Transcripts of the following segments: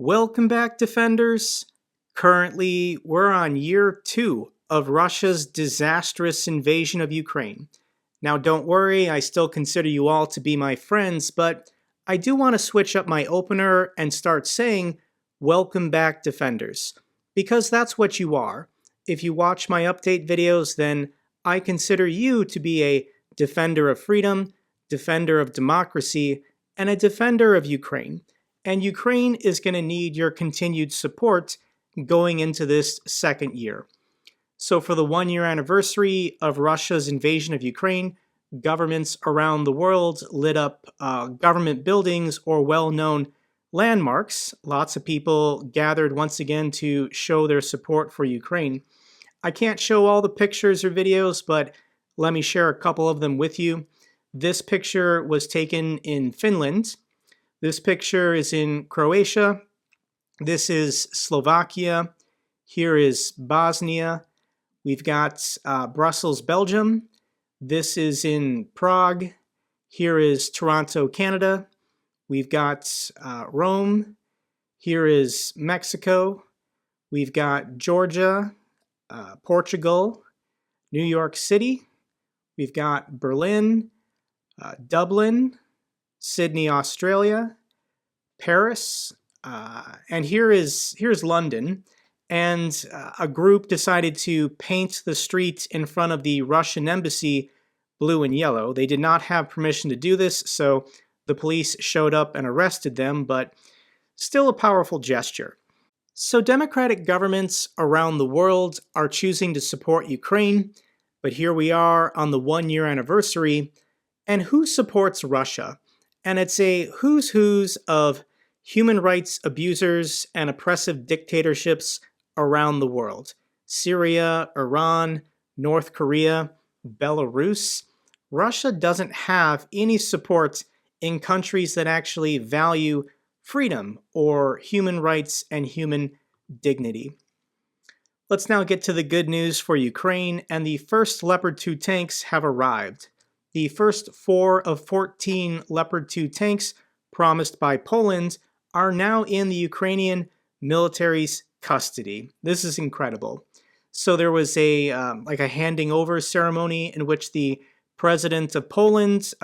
Welcome back, Defenders. Currently, we're on year 2 of Russia's disastrous invasion of Ukraine. Now, don't worry, I still consider you all to be my friends, but I do want to switch up my opener and start saying, welcome back, Defenders, because that's what you are. If you watch my update videos, then I consider you to be a defender of freedom, defender of democracy, and a defender of Ukraine. And Ukraine is going to need your continued support going into this second year. So for the 1-year anniversary of Russia's invasion of Ukraine, governments around the world lit up government buildings or well-known landmarks. Lots of people gathered once again to show their support for Ukraine. I can't show all the pictures or videos, but let me share a couple of them with you. This picture was taken in Finland. This picture is in Croatia. This is Slovakia. Here is Bosnia. We've got Brussels, Belgium. This is in Prague. Here is Toronto, Canada. We've got Rome. Here is Mexico. We've got Georgia, Portugal, New York City. We've got Berlin, Dublin, Sydney, Australia, Paris, and here's London. And a group decided to paint the street in front of the Russian embassy blue and yellow. They did not have permission to do this, so the police showed up and arrested them, but still a powerful gesture. So democratic governments around the world are choosing to support Ukraine, but here we are on the 1-year anniversary, and who supports Russia? And it's a who's who's of human rights abusers and oppressive dictatorships around the world. Syria, Iran, North Korea, Belarus. Russia doesn't have any support in countries that actually value freedom or human rights and human dignity. Let's now get to the good news for Ukraine, and the first Leopard 2 tanks have arrived. The first 4 of 14 Leopard 2 tanks promised by Poland are now in the Ukrainian military's custody. This is incredible. So there was a handing over ceremony in which the president of Poland,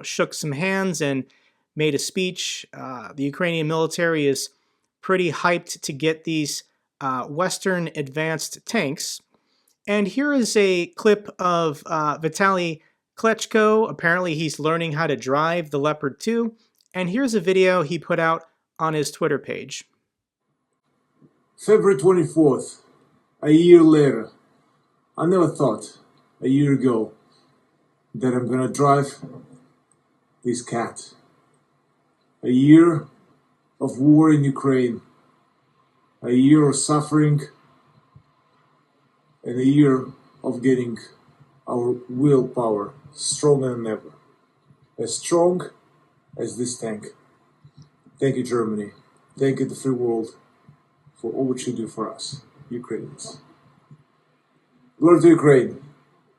shook some hands and made a speech. The Ukrainian military is pretty hyped to get these Western advanced tanks. And here is a clip of Vitaly Klitschko. Apparently he's learning how to drive the Leopard 2, and here's a video he put out on his Twitter page. February 24th, a year later. I never thought a year ago that I'm gonna drive this cat. A year of war in Ukraine, a year of suffering, and a year of getting our willpower stronger than ever. As strong as this tank. Thank you, Germany. Thank you, the free world, for all what you do for us, Ukrainians. Glory to Ukraine.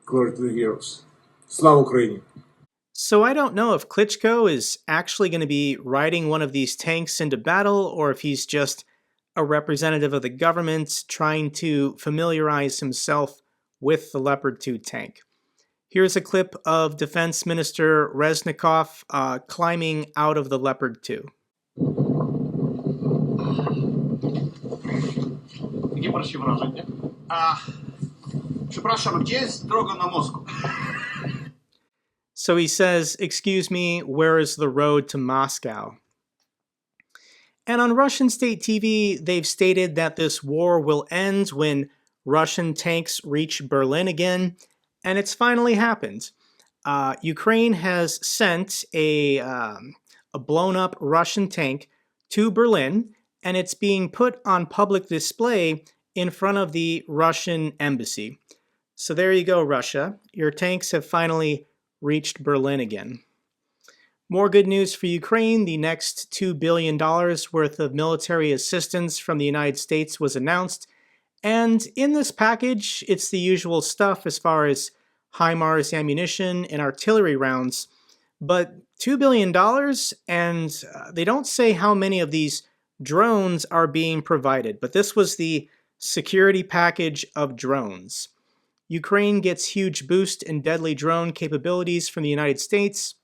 Glory to the heroes. Slava Ukraini. So I don't know if Klitschko is actually going to be riding one of these tanks into battle, or if he's just a representative of the government trying to familiarize himself with the Leopard 2 tank. Here's a clip of Defense Minister Reznikov climbing out of the Leopard 2. So he says, "Excuse me, where is the road to Moscow?" And on Russian state TV, they've stated that this war will end when Russian tanks reach Berlin again, and it's finally happened. Ukraine has sent a blown-up Russian tank to Berlin, and it's being put on public display in front of the Russian embassy. So there you go, Russia. Your tanks have finally reached Berlin again. More good news for Ukraine. The next $2 billion worth of military assistance from the United States was announced. And in this package, it's the usual stuff as far as HIMARS ammunition and artillery rounds. But $2 billion, and they don't say how many of these drones are being provided, but this was the security package of drones. Ukraine gets huge boost in deadly drone capabilities from the United States,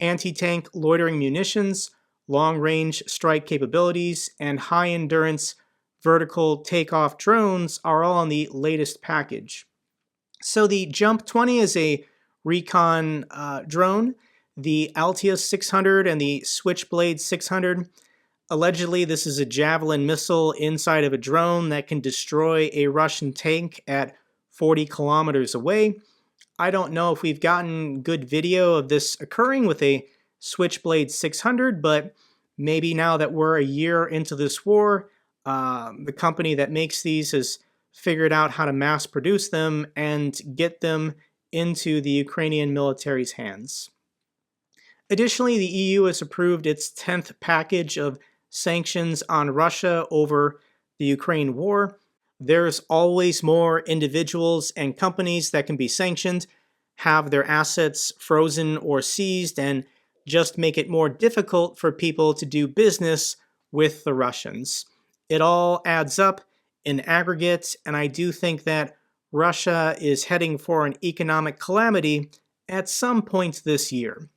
anti-tank loitering munitions, long-range strike capabilities, and high-endurance vertical takeoff drones are all on the latest package. So the Jump 20 is a recon drone. The Altius 600 and the Switchblade 600. Allegedly, this is a Javelin missile inside of a drone that can destroy a Russian tank at 40 kilometers away. I don't know if we've gotten good video of this occurring with a Switchblade 600, but maybe now that we're a year into this war, the company that makes these has figured out how to mass produce them and get them into the Ukrainian military's hands. Additionally, the EU has approved its 10th package of sanctions on Russia over the Ukraine war. There's always more individuals and companies that can be sanctioned, have their assets frozen or seized, and just make it more difficult for people to do business with the Russians. It all adds up in aggregate, and I do think that Russia is heading for an economic calamity at some point this year.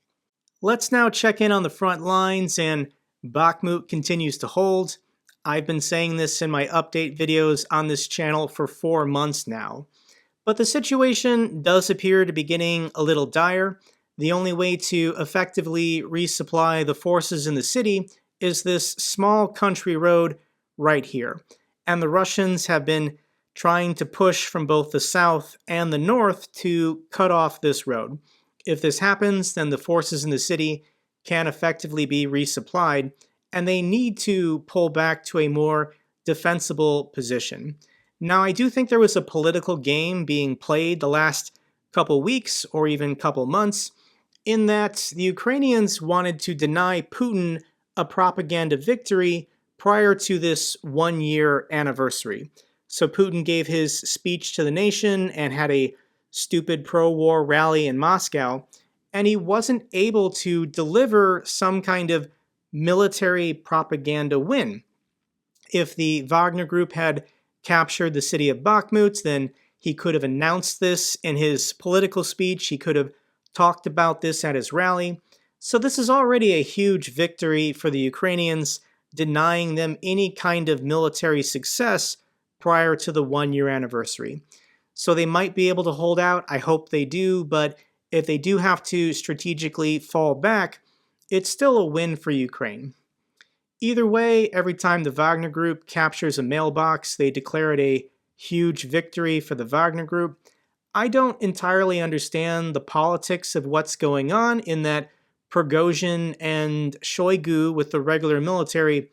Let's now check in on the front lines, and Bakhmut continues to hold. I've been saying this in my update videos on this channel for 4 months now. But the situation does appear to be getting a little dire. The only way to effectively resupply the forces in the city is this small country road right here. And the Russians have been trying to push from both the south and the north to cut off this road. If this happens, then the forces in the city can effectively be resupplied, and they need to pull back to a more defensible position. Now, I do think there was a political game being played the last couple weeks or even couple months, in that the Ukrainians wanted to deny Putin a propaganda victory prior to this 1-year anniversary. So Putin gave his speech to the nation and had a stupid pro-war rally in Moscow, and he wasn't able to deliver some kind of military propaganda win. If the Wagner group had captured the city of Bakhmut, then he could have announced this in his political speech. He could have talked about this at his rally. So this is already a huge victory for the Ukrainians, denying them any kind of military success prior to the 1-year anniversary. So they might be able to hold out. I hope they do, but if they do have to strategically fall back, it's still a win for Ukraine. Either way, every time the Wagner group captures a mailbox, they declare it a huge victory for the Wagner group. I don't entirely understand the politics of what's going on, in that Prigozhin and Shoigu with the regular military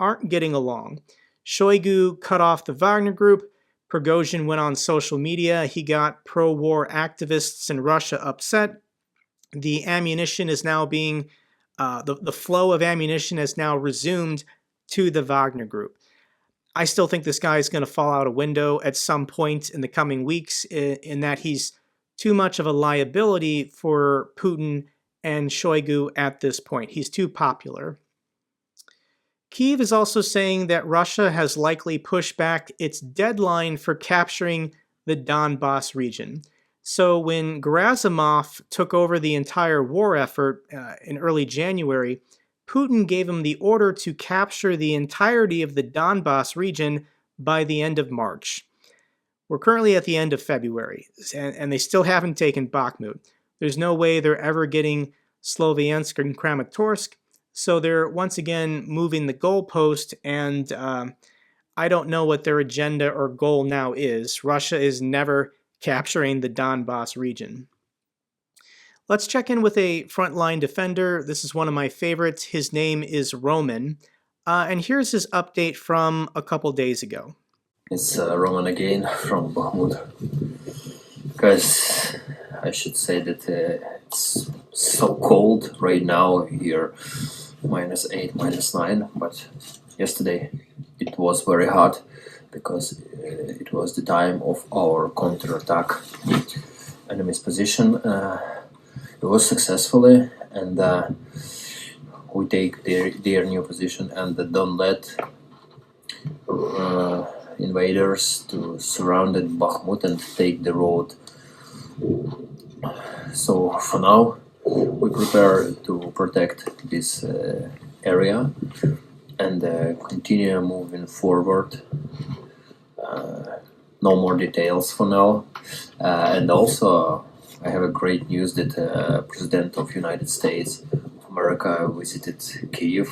aren't getting along. Shoigu cut off the Wagner group. Prigozhin went on social media. He got pro-war activists in Russia upset. The ammunition is now being, the flow of ammunition has now resumed to the Wagner group. I still think this guy is going to fall out a window at some point in the coming weeks, in that he's too much of a liability for Putin and Shoigu at this point. He's too popular. Kyiv is also saying that Russia has likely pushed back its deadline for capturing the Donbas region. So when Gerasimov took over the entire war effort in early January, Putin gave him the order to capture the entirety of the Donbas region by the end of March. We're currently at the end of February, and they still haven't taken Bakhmut. There's no way they're ever getting Sloviansk and Kramatorsk. So they're once again moving the goalpost, and I don't know what their agenda or goal now is. Russia is never capturing the Donbas region. Let's check in with a frontline defender. This is one of my favorites. His name is Roman, and here's his update from a couple days ago. It's Roman again from Bakhmut. Guys, I should say that it's so cold right now here. -8, -9, but yesterday it was very hot because it was the time of our counterattack enemy's position. It was successfully, and we take their new position and don't let invaders to surround Bakhmut and take the road. So for now, we prepare to protect this area and continue moving forward. No more details for now. And also, I have a great news that President of United States of America visited Kyiv.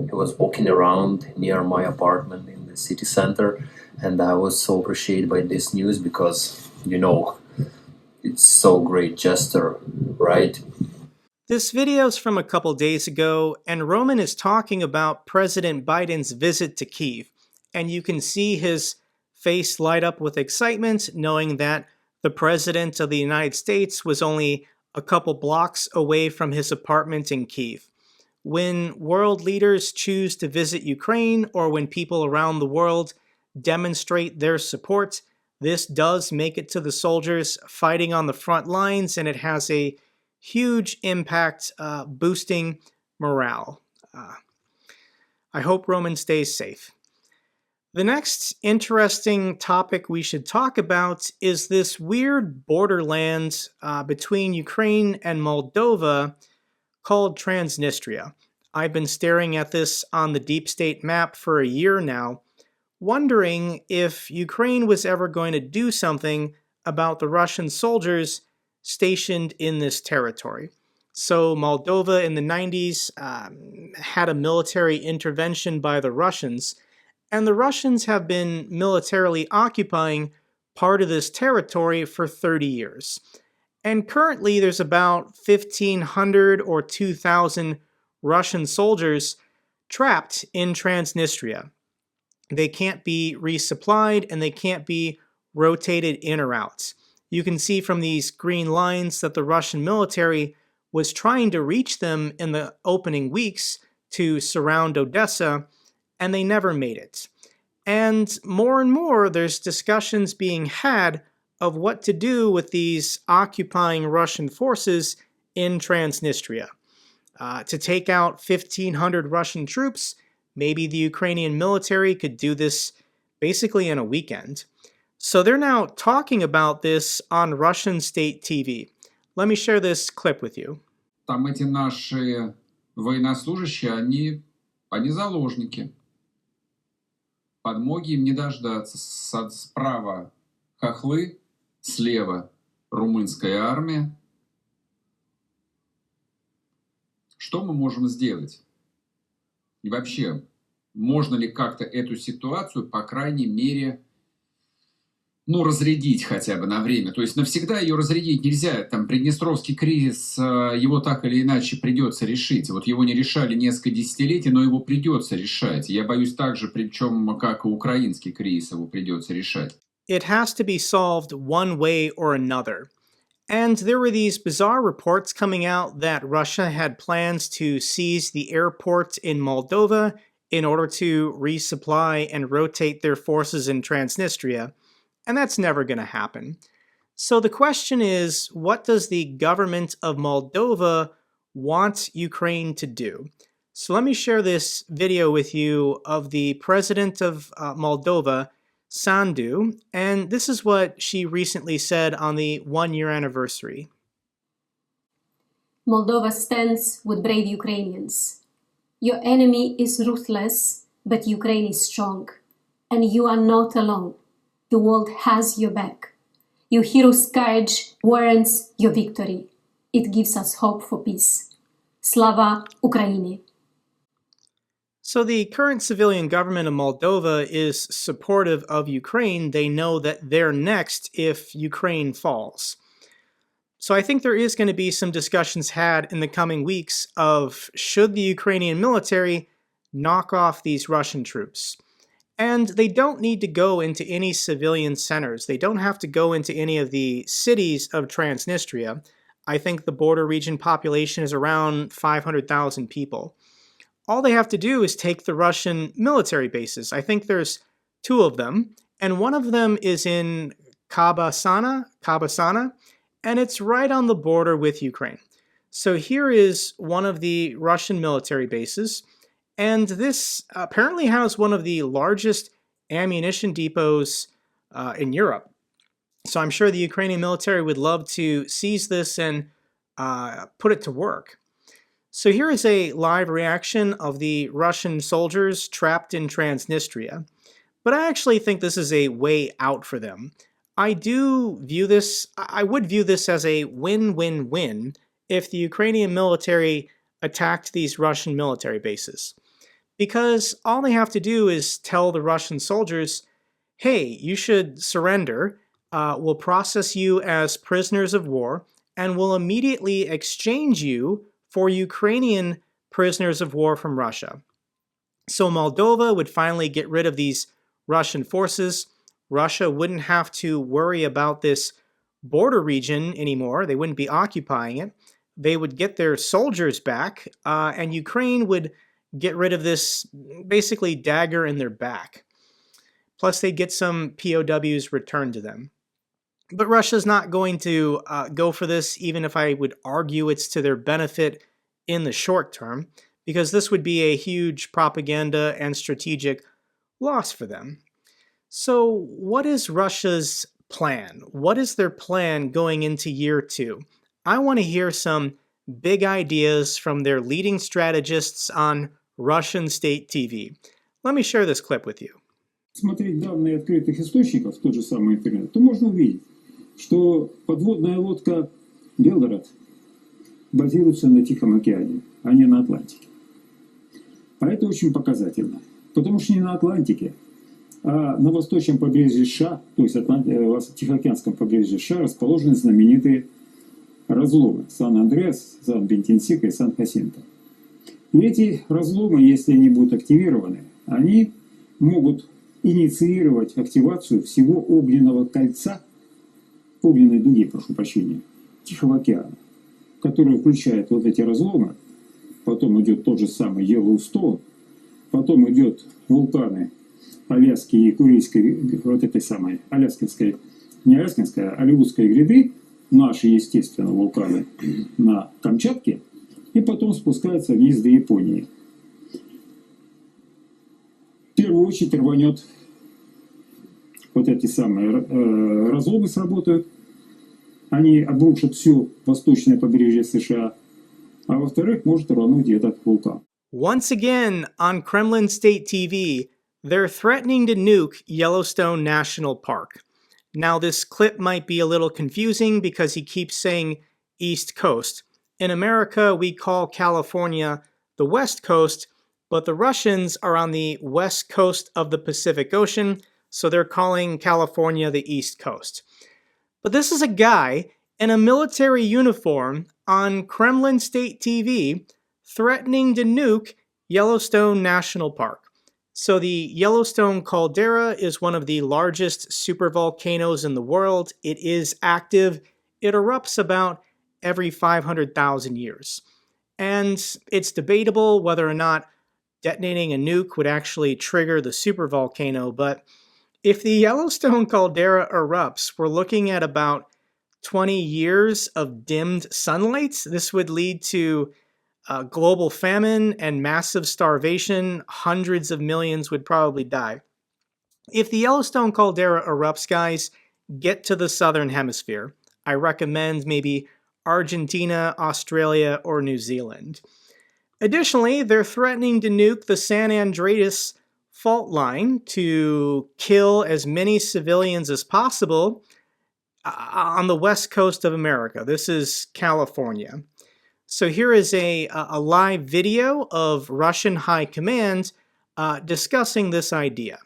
He was walking around near my apartment in the city center, and I was so appreciated by this news because, it's so great gesture, right? This video's from a couple days ago, and Roman is talking about President Biden's visit to Kyiv, and you can see his face light up with excitement knowing that the President of the United States was only a couple blocks away from his apartment in Kyiv. When world leaders choose to visit Ukraine or when people around the world demonstrate their support, this does make it to the soldiers fighting on the front lines, and it has a huge impact boosting morale. I hope Roman stays safe. The next interesting topic we should talk about is this weird borderland between Ukraine and Moldova called Transnistria. I've been staring at this on the deep state map for a year now, wondering if Ukraine was ever going to do something about the Russian soldiers stationed in this territory. So Moldova in the 90s had a military intervention by the Russians, and the Russians have been militarily occupying part of this territory for 30 years. And currently there's about 1,500 or 2,000 Russian soldiers trapped in Transnistria. They can't be resupplied and they can't be rotated in or out. You can see from these green lines that the Russian military was trying to reach them in the opening weeks to surround Odessa, and they never made it. And more, there's discussions being had of what to do with these occupying Russian forces in Transnistria. To take out 1,500 Russian troops, maybe the Ukrainian military could do this basically in a weekend. So they're now talking about this on Russian state TV. Let me share this clip with you. Там эти наши военнослужащие, они заложники. Подмоги им не дождаться. Справа хохлы, слева румынская армия. Что мы можем сделать? И вообще, можно ли как-то эту ситуацию, по крайней мере, разрядить хотя бы на время? То есть навсегда ее разрядить нельзя. Там Приднестровский кризис, его так или иначе придется решить. Вот его не решали несколько десятилетий, но его придется решать. Я боюсь также, причем как и украинский кризис, его придется решать. It has to be solved one way or another. And there were these bizarre reports coming out that Russia had plans to seize the airport in Moldova in order to resupply and rotate their forces in Transnistria. And that's never going to happen. So the question is, what does the government of Moldova want Ukraine to do? So let me share this video with you of the president of Moldova, Sandu, and this is what she recently said on the one-year anniversary. Moldova stands with brave Ukrainians. Your enemy is ruthless, but Ukraine is strong. And you are not alone. The world has your back. Your hero's courage warrants your victory. It gives us hope for peace. Slava Ukraini. So the current civilian government of Moldova is supportive of Ukraine. They know that they're next if Ukraine falls. So I think there is going to be some discussions had in the coming weeks of should the Ukrainian military knock off these Russian troops. And they don't need to go into any civilian centers. They don't have to go into any of the cities of Transnistria. I think the border region population is around 500,000 people. All they have to do is take the Russian military bases. I think there's two of them, and one of them is in Kabasana, and it's right on the border with Ukraine. So here is one of the Russian military bases, and this apparently has one of the largest ammunition depots in Europe. So I'm sure the Ukrainian military would love to seize this and put it to work. So here is a live reaction of the Russian soldiers trapped in Transnistria. But I actually think this is a way out for them. I would view this as a win-win-win if the Ukrainian military attacked these Russian military bases. Because all they have to do is tell the Russian soldiers, hey, you should surrender, we'll process you as prisoners of war, and we'll immediately exchange you for Ukrainian prisoners of war from Russia. So Moldova would finally get rid of these Russian forces. Russia wouldn't have to worry about this border region anymore. They wouldn't be occupying it. They would get their soldiers back, and Ukraine would get rid of this basically dagger in their back. Plus, they'd get some POWs returned to them. But Russia's not going to go for this, even if I would argue it's to their benefit in the short term, because this would be a huge propaganda and strategic loss for them. So what is Russia's plan? What is their plan going into year 2? I want to hear some big ideas from their leading strategists on Russian state TV. Let me share this clip with you. Смотреть данные открытых источников, тот же самый интернет, то можно увидеть, что подводная лодка Белгород базируется на Тихом океане, а не на Атлантике. А это очень показательно, потому что не на Атлантике, а на восточном побережье США, то есть Тихоокеанском побережье США, расположены знаменитые разломы Сан Andreas, Сан Бентинсика и Сан Хасинто. И эти разломы, если они будут активированы, они могут инициировать активацию всего огненного кольца, огненной дуги, прошу прощения, Тихого океана, который включает вот эти разломы. Потом идет тот же самый Yellowstone, потом идет вулканы Аляски и Курильской, вот этой самой Аляскинской, не Аляскинской, а Алеутской гряды, наши, естественно, вулканы на Камчатке, и потом спускается вниз до Японии. В первую очередь рванет вот эти самые разломы сработают, они обрушат все восточное побережье США, а во-вторых, может рвануть этот вулкан. Once again, on Kremlin State TV, they're threatening to nuke Yellowstone National Park. Now, this clip might be a little confusing because he keeps saying East Coast. In America, we call California the West Coast, but the Russians are on the west coast of the Pacific Ocean, so they're calling California the East Coast. But this is a guy in a military uniform on Kremlin State TV threatening to nuke Yellowstone National Park. So the Yellowstone caldera is one of the largest supervolcanoes in the world. It is active. It erupts about every 500,000 years. And it's debatable whether or not detonating a nuke would actually trigger the supervolcano, but if the Yellowstone caldera erupts, we're looking at about 20 years of dimmed sunlight. This would lead to global famine and massive starvation. Hundreds of millions would probably die. If the Yellowstone caldera erupts, guys, get to the southern hemisphere. I recommend maybe Argentina, Australia, or New Zealand. Additionally, they're threatening to nuke the San Andreas Fault Line to kill as many civilians as possible on the west coast of America. This is California. So here is a live video of Russian High Command discussing this idea.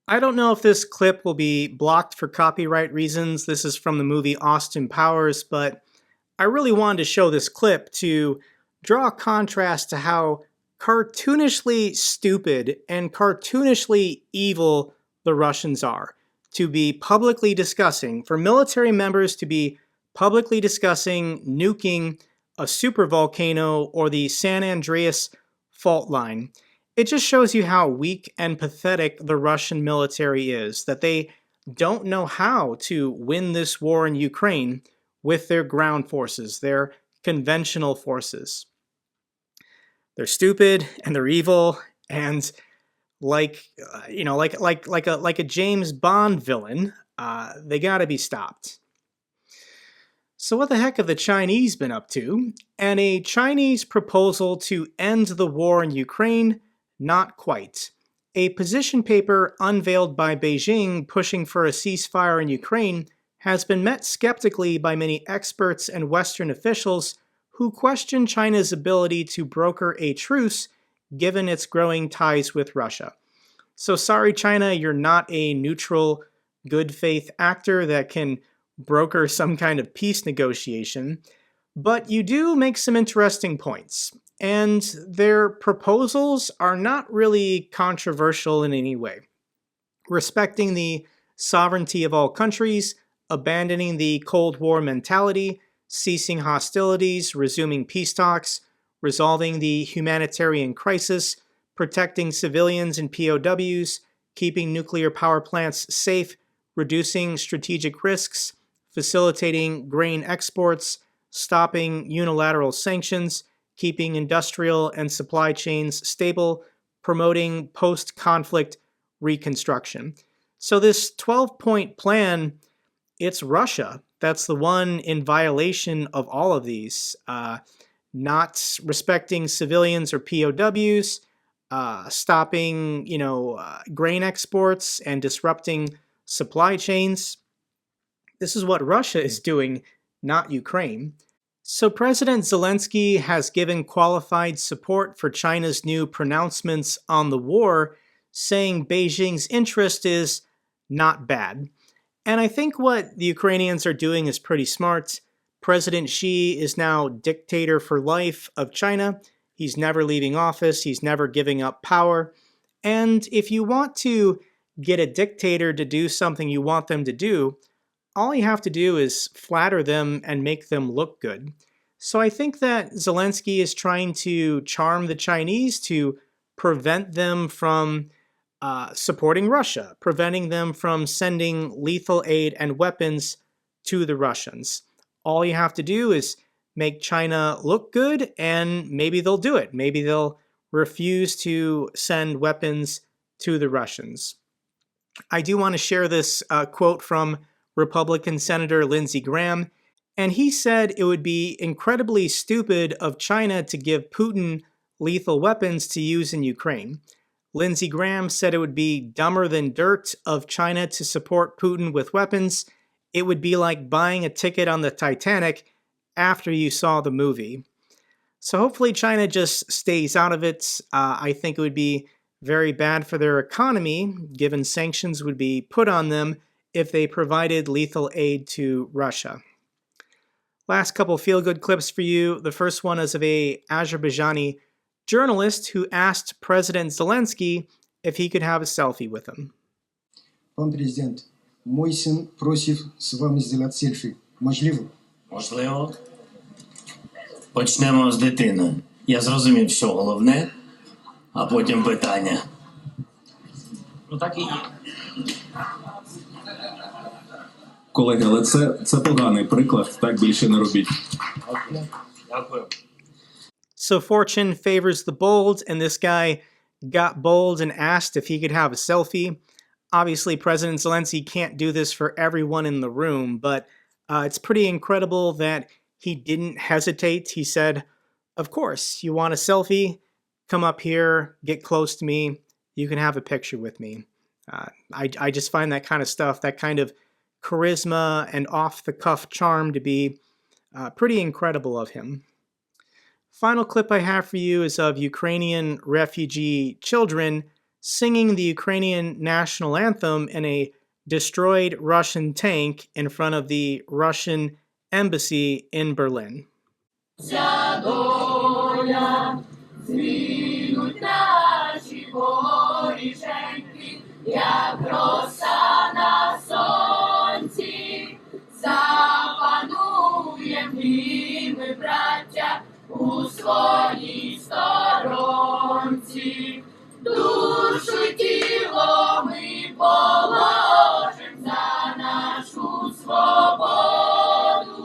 I don't know if this clip will be blocked for copyright reasons. This is from the movie Austin Powers, but I really wanted to show this clip to draw a contrast to how cartoonishly stupid and cartoonishly evil the Russians are. To be publicly discussing, for military members to be publicly discussing nuking a supervolcano or the San Andreas Fault Line. It just shows you how weak and pathetic the Russian military is, that they don't know how to win this war in Ukraine with their ground forces, their conventional forces. They're stupid and they're evil and like a James Bond villain. They got to be stopped. So what the heck have the Chinese been up to? And a Chinese proposal to end the war in Ukraine? Not quite. A position paper unveiled by Beijing pushing for a ceasefire in Ukraine has been met skeptically by many experts and Western officials who question China's ability to broker a truce given its growing ties with Russia. So sorry, China, you're not a neutral, good faith actor that can broker some kind of peace negotiation, but you do make some interesting points. And their proposals are not really controversial in any way. Respecting the sovereignty of all countries, abandoning the Cold War mentality, ceasing hostilities, resuming peace talks, resolving the humanitarian crisis, protecting civilians and POWs, keeping nuclear power plants safe, reducing strategic risks, facilitating grain exports, stopping unilateral sanctions, keeping industrial and supply chains stable, promoting post-conflict reconstruction. So this 12-point plan, it's Russia. That's the one in violation of all of these. Not respecting civilians or POWs, stopping, grain exports and disrupting supply chains. This is what Russia is doing, not Ukraine. So President Zelensky has given qualified support for China's new pronouncements on the war, saying Beijing's interest is not bad. And I think what the Ukrainians are doing is pretty smart. President Xi is now dictator for life of China. He's never leaving office. He's never giving up power. And if you want to get a dictator to do something you want them to do, all you have to do is flatter them and make them look good. So I think that Zelensky is trying to charm the Chinese to prevent them from supporting Russia, preventing them from sending lethal aid and weapons to the Russians. All you have to do is make China look good, and maybe they'll do it. Maybe they'll refuse to send weapons to the Russians. I do want to share this quote from Republican Senator Lindsey Graham, and he said it would be incredibly stupid of China to give Putin lethal weapons to use in Ukraine. Lindsey Graham said it would be dumber than dirt of China to support Putin with weapons. It would be like buying a ticket on the Titanic after you saw the movie. So hopefully China just stays out of it. I think it would be very bad for their economy, given sanctions would be put on them if they provided lethal aid to Russia. Last couple feel-good clips for you. The first one is of an Azerbaijani journalist who asked President Zelensky if he could have a selfie with him. Пан президент, мой син просив з вами зробити селфі. Можливо? Можливо. Почнемо з дитини. Я зрозумів, що головне, а потім питання. Ну так і є. Колеги, але це поганий приклад, так більше не робіть. Дякую. So fortune favors the bold, and this guy got bold and asked if he could have a selfie. Obviously, President Zelensky can't do this for everyone in the room, but it's pretty incredible that he didn't hesitate. He said, of course, you want a selfie? Come up here, get close to me. You can have a picture with me. I just find that kind of stuff, that kind of charisma and off-the-cuff charm to be pretty incredible of him. Final clip I have for you is of Ukrainian refugee children singing the Ukrainian national anthem in a destroyed Russian tank in front of the Russian Embassy in Berlin. Ця доля змінуть наші воріженьки, як роса на сонці. Запануєм і ми, браття, у своїй сторонці. Душу й тіло ми положим за нашу свободу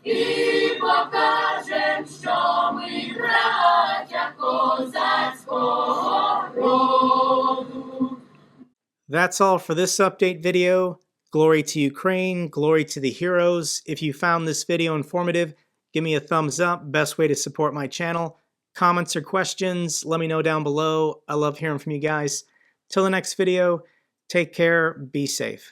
і покажем, що ми браття козацького роду. That's all for this update video. Glory to Ukraine, glory to the heroes. If you found this video informative, give me a thumbs up, best way to support my channel. Comments or questions, let me know down below. I love hearing from you guys. Till the next video, take care, be safe.